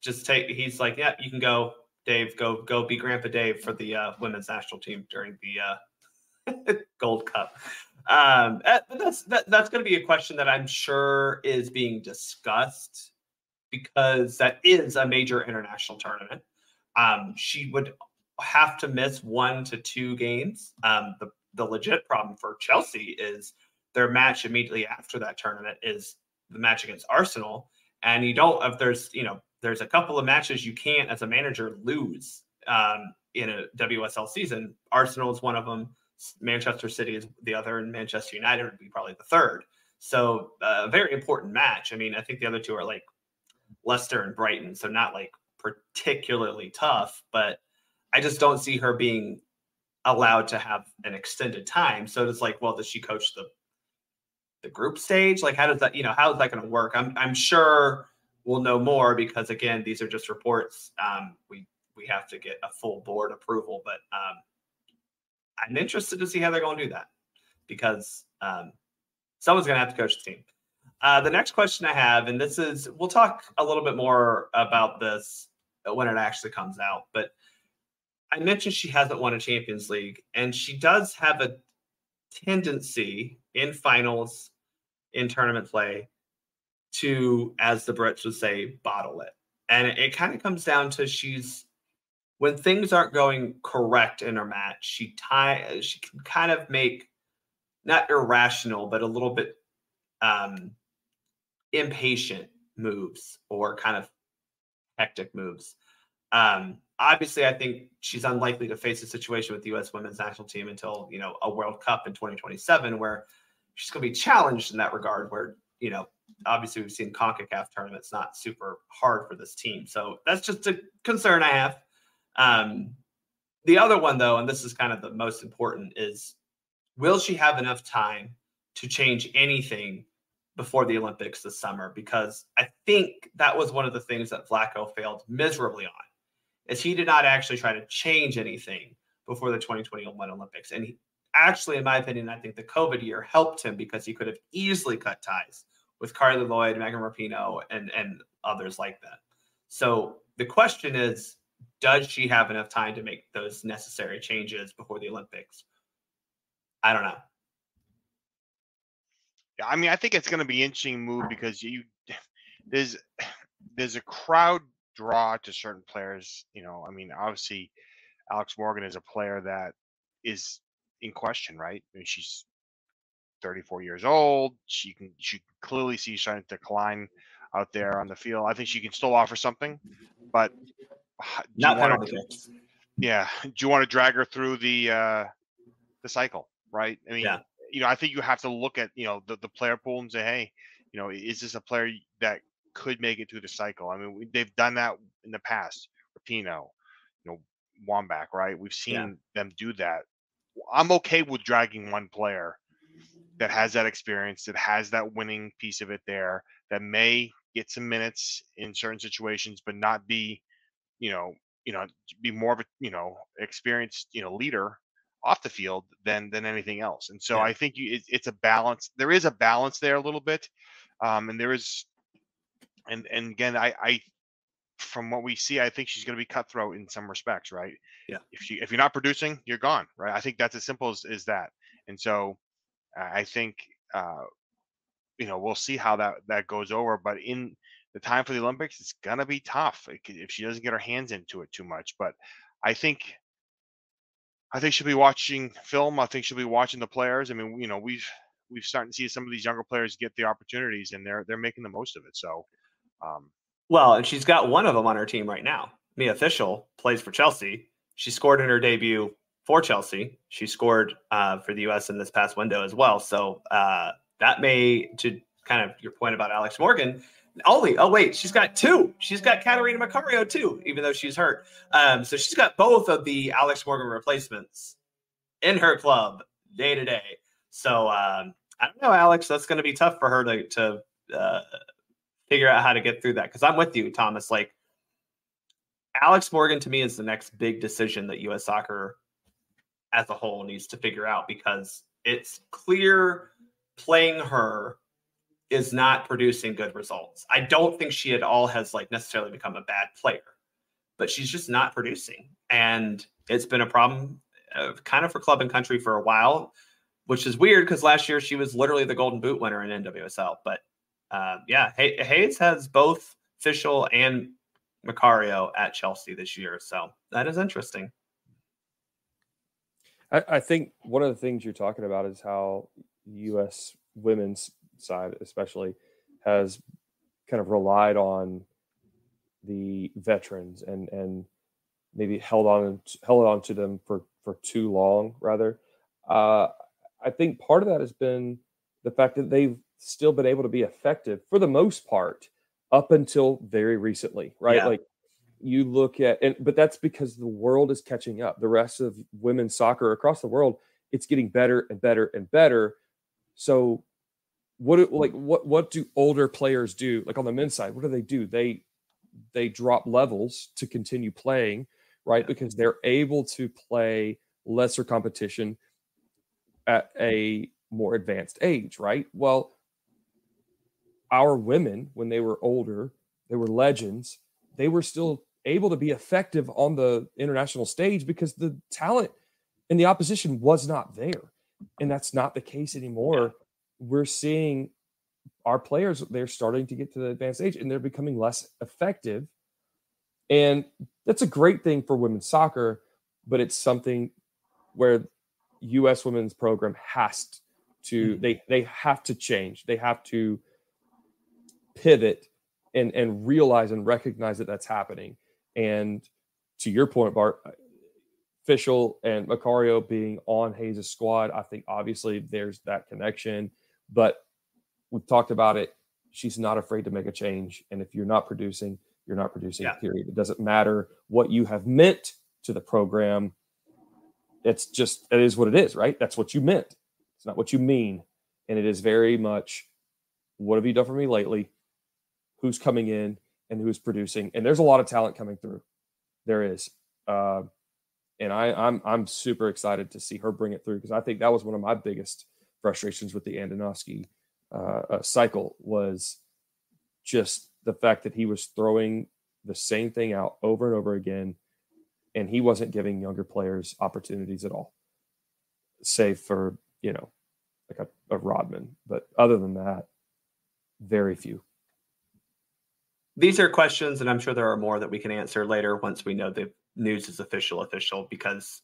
he's like, yeah, you can go, Dave, go be Grandpa Dave for the women's national team during the Gold Cup. That's going to be a question that I'm sure is being discussed because that is a major international tournament. She would have to miss 1 to 2 games. The legit problem for Chelsea is their match immediately after that tournament is the match against Arsenal. And you don't, if there's a couple of matches you can't, as a manager, lose in a WSL season. Arsenal is one of them. Manchester City is the other, and Manchester United would be probably the third. So a very important match. I mean, I think the other two are like Leicester and Brighton, so not like particularly tough, but I just don't see her being allowed to have an extended time. So it's like, well, does she coach the group stage? Like, how does that, how is that going to work? I'm sure we'll know more because, again, these are just reports. We have to get a full board approval, but I'm interested to see how they're going to do that because someone's going to have to coach the team. The next question I have, and we'll talk a little bit more about this when it actually comes out, but I mentioned she hasn't won a Champions League, and she does have a tendency in finals, in tournament play, to, as the Brits would say, bottle it. And it kind of comes down to when things aren't going correct in her match, she can kind of make not irrational, but a little bit impatient moves or kind of hectic moves. Obviously, I think she's unlikely to face a situation with the U.S. women's national team until, a World Cup in 2027, where she's going to be challenged in that regard, where, obviously we've seen CONCACAF tournaments not super hard for this team. So that's just a concern I have. The other one, though, and this is kind of the most important, is will she have enough time to change anything before the Olympics this summer? Because I think that was one of the things that Vlatko failed miserably on, is he did not actually try to change anything before the 2021 Olympics. And he actually, in my opinion, I think the COVID year helped him because he could have easily cut ties with Carly Lloyd, Megan Rapinoe, and others like that. So the question is, does she have enough time to make those necessary changes before the Olympics? I don't know. Yeah, I mean, I think it's going to be an interesting move because there's a crowd draw to certain players. I mean, obviously, Alex Morgan is a player that is in question, right? I mean, she's 34 years old. She can clearly see she's starting to decline out there on the field. I think she can still offer something, but not penalty kicks. Yeah, do you want to drag her through the cycle, right? I mean, yeah. I think you have to look at the player pool and say, hey, is this a player that could make it through the cycle? I mean, they've done that in the past. Rapinoe, Wambach, right? We've seen them do that. I'm okay with dragging one player that has that experience, that has that winning piece of it there, that may get some minutes in certain situations, but not be, be more of a, experienced, leader off the field than anything else. And so I think it's a balance. There is a balance there a little bit. And there is, and again, I from what we see, I think she's going to be cutthroat in some respects, right? Yeah. If you're not producing, you're gone, right? I think that's as simple as that. And so I think, we'll see how that goes over. But in the time for the Olympics, it's going to be tough if she doesn't get her hands into it too much. But I think she'll be watching film. I think she'll be watching the players. I mean, we've started to see some of these younger players get the opportunities, and they're making the most of it. So, well, and she's got one of them on her team right now. Mia Fischel plays for Chelsea. She scored in her debut for Chelsea. She scored for the U.S. in this past window as well. So that may, to kind of your point about Alex Morgan, she's got two. She's got Katarina Macario too, even though she's hurt. So she's got both of the Alex Morgan replacements in her club day to day. So I don't know, Alex, that's going to be tough for her to figure out how to get through that. Because I'm with you, Thomas. Like, Alex Morgan to me is the next big decision that U.S. soccer as a whole needs to figure out, because it's clear playing her is not producing good results. I don't think she at all has necessarily become a bad player, but she's just not producing. And it's been a problem kind of for club and country for a while. which is weird because last year she was literally the Golden Boot winner in NWSL. But yeah, Hayes has both Fischel and Macario at Chelsea this year, so that is interesting. I think one of the things you're talking about is how U.S. women's side, especially, has kind of relied on the veterans and maybe held on to them for too long, rather. I think part of that has been the fact that they've still been able to be effective for the most part up until very recently, right? Yeah. Like, you look at, but that's because the world is catching up. The rest of women's soccer across the world, it's getting better and better and better. So what do older players do? Like on the men's side, what do? They drop levels to continue playing, right? Because they're able to play lesser competition at a more advanced age, right? Well, our women, when they were older, they were legends. They were still able to be effective on the international stage because the talent in the opposition was not there. And that's not the case anymore. Yeah. We're seeing our players, they're starting to get to the advanced age and they're becoming less effective. And that's a great thing for women's soccer, but it's something where U.S. women's program has to, they have to change. They have to pivot and realize and recognize that that's happening. And to your point, Bart, Fischel and Macario being on Hayes' squad, I think obviously there's that connection. But we've talked about it. She's not afraid to make a change. And if you're not producing, you're not producing, period. It doesn't matter what you have meant to the program. It is what it is, right? That's what you meant. It's not what you mean. And it is very much, what have you done for me lately? Who's coming in and who's producing? And there's a lot of talent coming through. There is. And I'm super excited to see her bring it through, because I think that was one of my biggest frustrations with the Andonovski cycle, was just the fact that he was throwing the same thing out over and over again, and he wasn't giving younger players opportunities at all, save for, like a Rodman. But other than that, very few. These are questions, and I'm sure there are more that we can answer later once we know the news is official, because,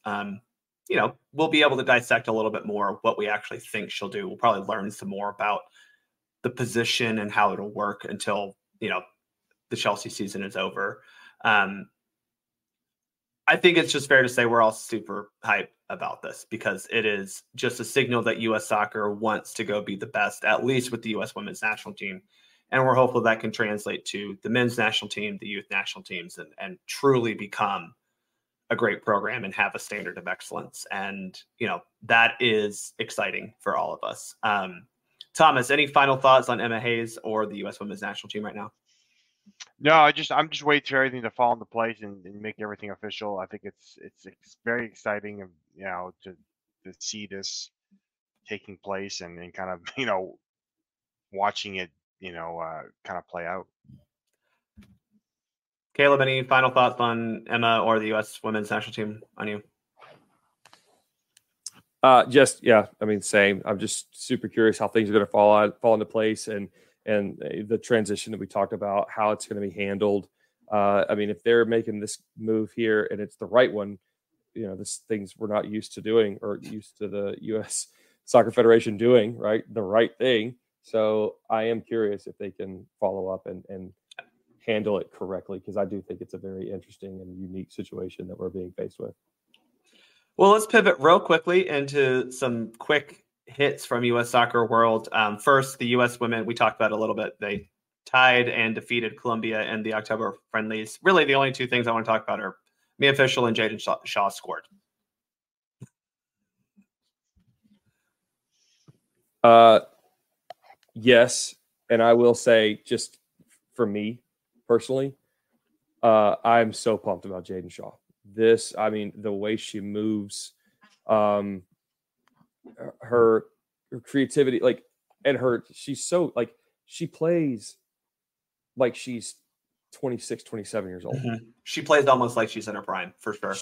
we'll be able to dissect a little bit more what we actually think she'll do. We'll probably learn some more about the position and how it'll work until, the Chelsea season is over. I think it's just fair to say we're all super hyped about this, because it is just a signal that U.S. soccer wants to go be the best, at least with the U.S. women's national team. And we're hopeful that can translate to the men's national team, the youth national teams, and truly become a great program and have a standard of excellence. And, that is exciting for all of us. Thomas, any final thoughts on Emma Hayes or the U.S. women's national team right now? No, I'm just waiting for everything to fall into place and make everything official. I think it's very exciting, to see this taking place and kind of, watching it, kind of play out. Caleb, any final thoughts on Emma or the U.S. women's national team on you? Same. I'm just super curious how things are going to fall into place, and the transition that we talked about, how it's going to be handled. If they're making this move here and it's the right one, this things we're not used to doing, or used to the U.S. Soccer Federation doing, right? The right thing. So I am curious if they can follow up and handle it correctly, because I do think it's a very interesting and unique situation that we're being faced with. Well, let's pivot real quickly into some quick hits from U.S. soccer world. First, the U.S. women, we talked about a little bit. They tied and defeated Colombia in the October friendlies. Really, the only two things I want to talk about are Mia Fischel and Jaden Shaw scored. Yes, and I will say, just for me personally, I'm so pumped about Jaden Shaw. The way she moves, her creativity, she's so, she plays like she's 26, 27 years old. Mm-hmm. She plays almost like she's in her prime, for sure.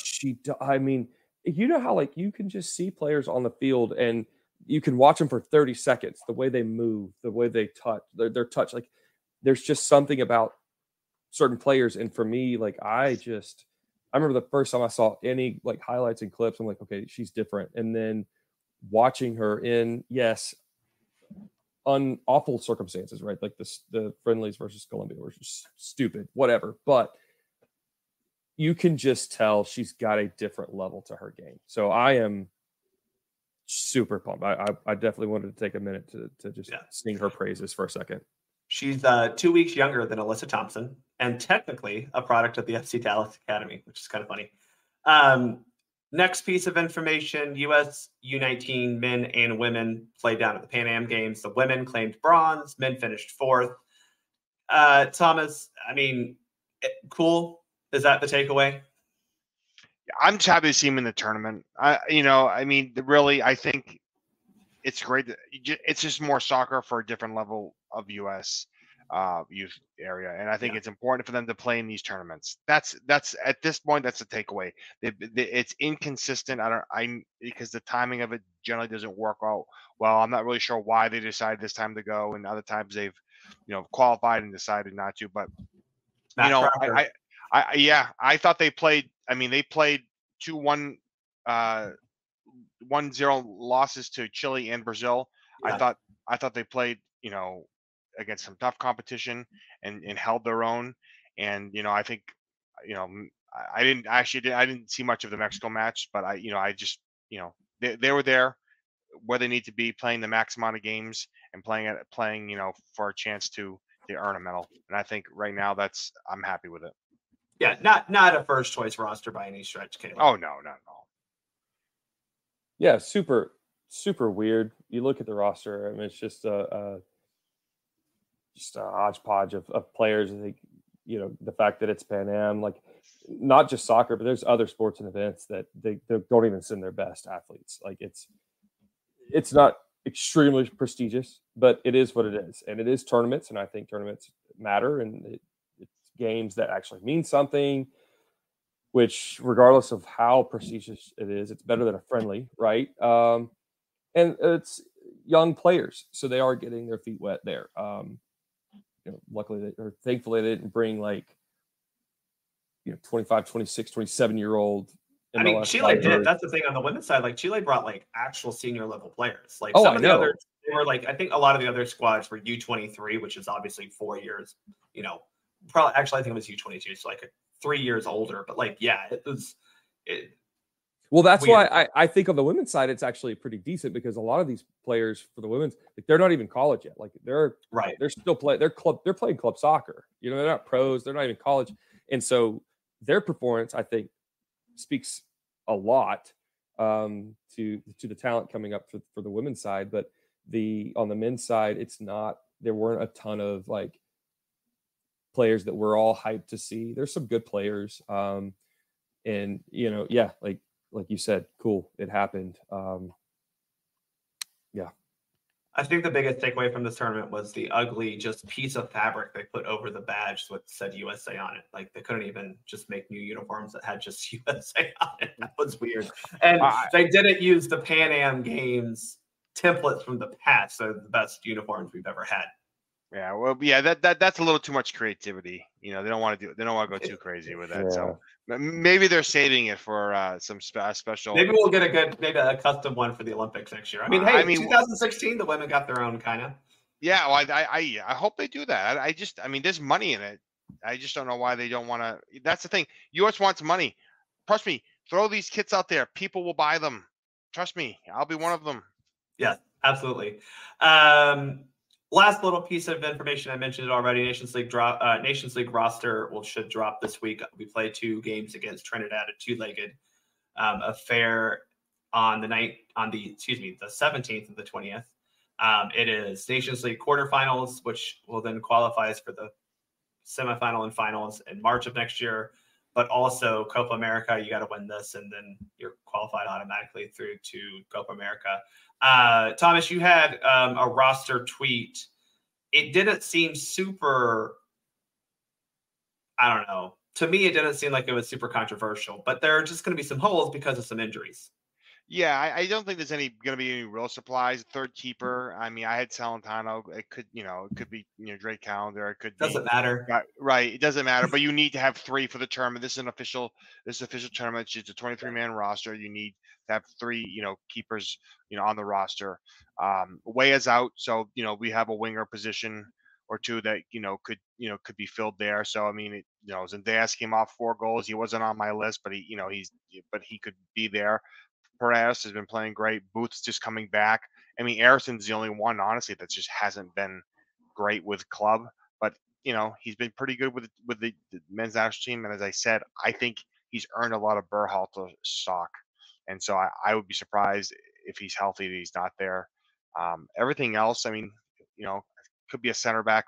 How you can just see players on the field and you can watch them for 30 seconds, the way they move, the way they touch, their touch. Like, there's just something about certain players. And for me, like, I remember the first time I saw any like highlights and clips, I'm like, okay, she's different. And then watching her in, yes, awful circumstances, right? Like the friendlies versus Colombia were just stupid, whatever. But you can just tell she's got a different level to her game. So I am super pumped. I definitely wanted to take a minute to just sing her praises for a second. She's 2 weeks younger than Alyssa Thompson, and technically a product of the FC Dallas Academy, which is kind of funny. Next piece of information, US U19 men and women played down at the Pan Am Games. The women claimed bronze, men finished fourth. Thomas, I mean, cool. Is that the takeaway? I'm just happy to see him in the tournament. I think it's great. It's just more soccer for a different level of U.S. Youth area, and I think it's important for them to play in these tournaments. That's at this point, that's the takeaway. It's inconsistent. Because the timing of it generally doesn't work out well. I'm not really sure why they decided this time to go, and other times they've qualified and decided not to. But I thought they played. I mean, they played 2-1, 1-0 losses to Chile and Brazil. Yeah. I thought they played, against some tough competition and held their own. And, I think, I didn't see much of the Mexico match, but they were there where they need to be, playing the max amount of games and playing, for a chance to earn a medal. And I think right now I'm happy with it. Yeah. Not a first choice roster by any stretch, Caleb. Oh, no, not at all. Yeah. Super, super weird. You look at the roster. I mean, it's just a hodgepodge of players. I think, the fact that it's Pan Am, like, not just soccer, but there's other sports and events that they don't even send their best athletes. Like, it's not extremely prestigious, but it is what it is. And it is tournaments. And I think tournaments matter. And it's games that actually mean something, which, regardless of how prestigious it is, it's better than a friendly, right? And it's young players, so they are getting their feet wet there. Luckily, or thankfully, they didn't bring 25, 26, 27-year-old. I mean, Chile did. That's the thing on the women's side. Like, Chile brought actual senior level players. Like, some of the others, they were I think a lot of the other squads were U23, which is obviously 4 years. Probably actually I think it was U22, so 3 years older. But it was. Well, that's weird. Why I think on the women's side it's actually pretty decent, because a lot of these players for the women's, they're not even college yet. They're still they're playing club soccer. They're not pros. They're not even college, and so their performance, I think, speaks a lot to the talent coming up for the women's side. But on the men's side, it's not. There weren't a ton of players that we're all hyped to see. There's some good players, and like you said, cool, it happened. I think the biggest takeaway from this tournament was the ugly just piece of fabric they put over the badge that said USA on it. They couldn't even just make new uniforms that had just USA on it. That was weird. And they didn't use the Pan Am Games templates from the past. So the best uniforms we've ever had. Yeah, well, yeah, that's a little too much creativity. They don't want to go too crazy with that. Yeah. So maybe they're saving it for some special. Maybe we'll get a custom one for the Olympics next year. I mean, 2016, the women got their own kind of. Yeah, well, I hope they do that. There's money in it. I just don't know why they don't want to. That's the thing. US wants money. Trust me. Throw these kits out there. People will buy them. Trust me. I'll be one of them. Yeah, absolutely. Last little piece of information, I mentioned it already. Nations League roster should drop this week. We play 2 games against Trinidad, a 2-legged affair on the 17th and the 20th. It is Nations League quarterfinals, which will then qualify us for the semifinal and finals in March of next year. But also Copa America, you got to win this, and then you're qualified automatically through to Copa America. Thomas, you had a roster tweet. It didn't seem super, I don't know. To me, it didn't seem like it was super controversial, but there are just going to be some holes because of some injuries. Yeah, I don't think there's going to be any real surprise. Third keeper. I mean, I had Salentano. It could be Drake Callender. It could be Doesn't matter. right. It doesn't matter. But you need to have 3 for the tournament. This is an official tournament. It's a 23-man roster. You need to have 3 keepers on the roster. Weah's out, so we have a winger position or 2 that could be filled there. So I mean, Zendejas came off 4 goals. He wasn't on my list, but he could be there. Perez has been playing great. Booth's just coming back. I mean, Arison's the only one, honestly, that just hasn't been great with club. But he's been pretty good with the men's national team. And as I said, I think he's earned a lot of Berhalter stock. And so I would be surprised if he's healthy that he's not there. Everything else, I mean, could be a center back,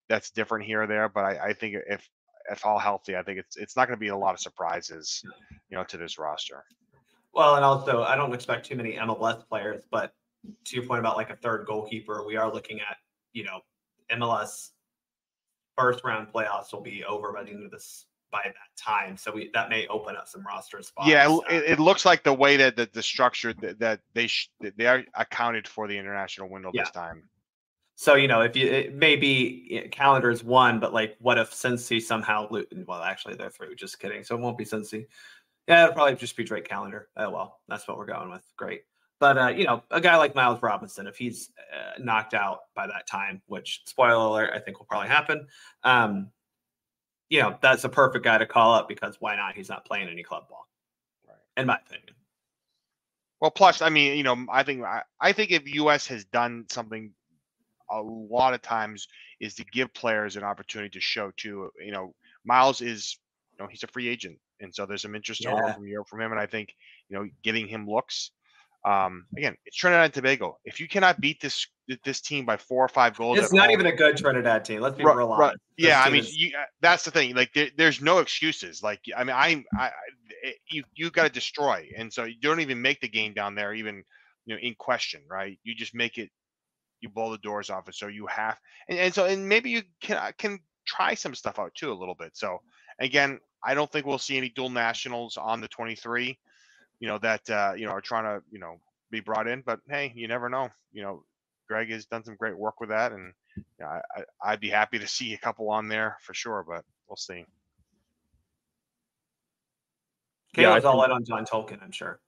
that's different here or there. But I think if all healthy, I think it's not going to be a lot of surprises, to this roster. Well, and also I don't expect too many MLS players, but to your point about like a third goalkeeper, we are looking at, MLS first round playoffs will be over by the end of this by that time. So that may open up some roster spots. Yeah, it looks like the way that the structure that they are accounted for the international window this time. So, if it may be calendar is 1, but like, what if Cincy somehow, well, actually they're 3, just kidding. So it won't be Cincy. Yeah, it'll probably just be Drake Callender. Oh, well, that's what we're going with. Great. But, a guy like Miles Robinson, if he's knocked out by that time, which, spoiler alert, I think will probably happen, that's a perfect guy to call up because why not? He's not playing any club ball, right, in my opinion. Well, plus, I mean, I think if U.S. has done something a lot of times is to give players an opportunity to show too. Miles is, he's a free agent, and so there's some interest over from Europe from him. And I think, getting him looks. Again, it's Trinidad and Tobago. If you cannot beat this team by 4 or 5 goals, it's not even a good Trinidad team. Let's be real honest. Yeah, I mean, that's the thing. Like, there's no excuses. Like, I mean, you got to destroy, and so you don't even make the game down there even in question, right? You just make it. You blow the doors off it, so you have, and maybe you can try some stuff out too a little bit. So again, I don't think we'll see any dual nationals on the 23, that are trying to be brought in. But hey, you never know. Greg has done some great work with that, and I'd be happy to see a couple on there for sure. But we'll see. Caleb's all in on John Tolkien, I'm sure.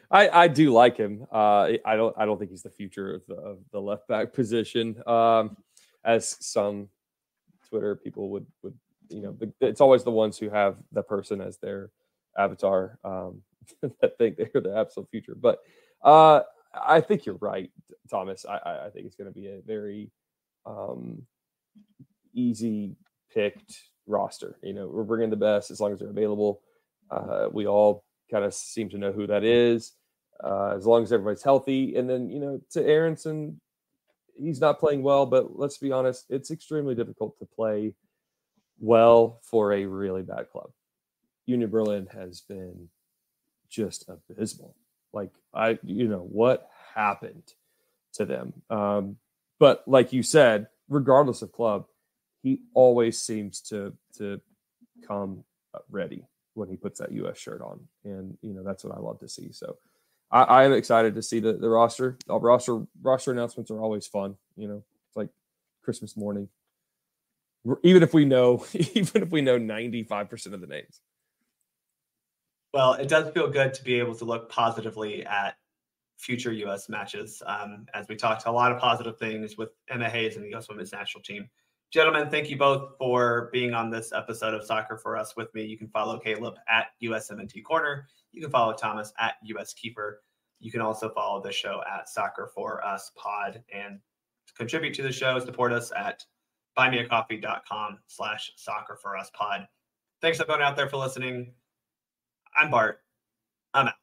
I do like him. I don't think he's the future of the left back position. As some Twitter people would it's always the ones who have the person as their avatar that think they're the absolute future. But I think you're right, Thomas. I think it's going to be a very easy picked roster. We're bringing the best as long as they're available. We all kind of seem to know who that is, as long as everybody's healthy. And then, to Aronson, he's not playing well, but let's be honest, it's extremely difficult to play well for a really bad club. Union Berlin has been just abysmal. Like, what happened to them? But like you said, regardless of club, he always seems to come ready when he puts that U.S. shirt on. And, that's what I love to see. So I am excited to see the roster. Roster announcements are always fun. It's like Christmas morning. Even if we know 95% of the names. Well, it does feel good to be able to look positively at future U.S. matches. As we talked a lot of positive things with Emma Hayes and the U.S. Women's National Team. Gentlemen, thank you both for being on this episode of Soccer for Us with me. You can follow Caleb at USWNT Corner. You can follow Thomas at US Keeper. You can also follow the show at Soccer for Us Pod and contribute to the show. Support us at buymeacoffee.com/soccer for us pod. Thanks everyone out there for listening. I'm Bart. I'm out.